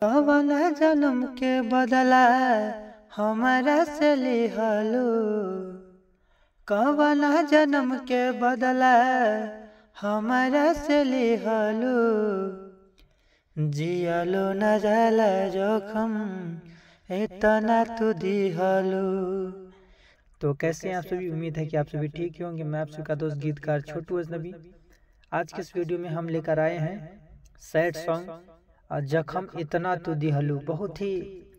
कवन जन्म के बदला हमारा से लिहलू, कवन जन्म के बदला हमारा से लिहलू। जियलो न जाला जोखम इतना तू दिहलू। तो कैसे हैं आप सभी? उम्मीद है कि आप सभी ठीक ही होंगे। मैं आप सभी का दोस्त गीतकार छोटू अजनबी। आज के इस वीडियो में हम लेकर आए हैं सैड सॉन्ग जख्म इतना तू दिहलू। बहुत ही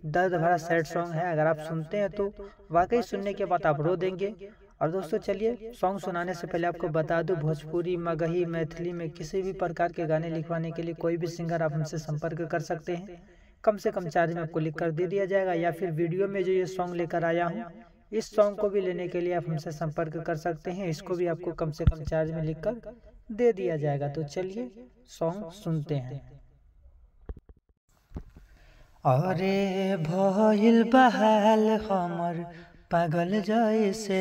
दर्द भरा सैड सॉन्ग है। अगर आप सुनते हैं तो वाकई सुनने के बाद आप रो देंगे। और दोस्तों चलिए सॉन्ग सुनाने से पहले आपको बता दूं, भोजपुरी, मगही, मैथिली में किसी भी प्रकार के गाने लिखवाने के लिए कोई भी सिंगर आप हमसे संपर्क कर सकते हैं। कम से कम चार्ज में आपको लिख कर दे दिया जाएगा, या फिर वीडियो में जो ये सॉन्ग लेकर आया हूँ इस सॉन्ग को भी लेने के लिए आप हमसे संपर्क कर सकते हैं। इसको भी आपको कम से कम चार्ज में लिख कर दे दिया जाएगा। तो चलिए सॉन्ग सुनते हैं। अरे भइल बहाल हमर पागल जैसे,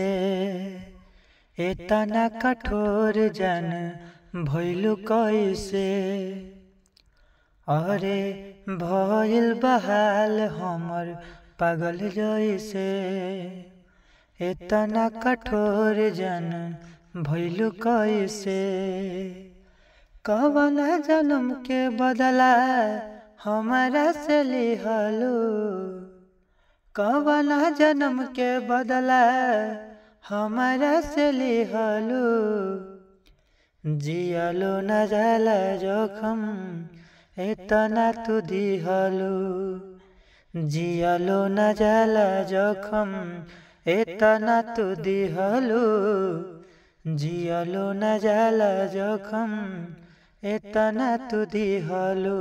इतना कठोर जन भइलू कैसे। अरे भइल बहाल हमर पागल जैसे, इतना कठोर जन भइलू कैसे। कवन जन्म के बदला हमारा से लिहलू, कवन जन्म के बदला हमारा से लिहलू। जियलो न जाला जोखम इतना तू दिहलू, जियलो न जाला जोखम इतना तू दिहलू। जियलो न जाला जोखम इतना तू दिहलू।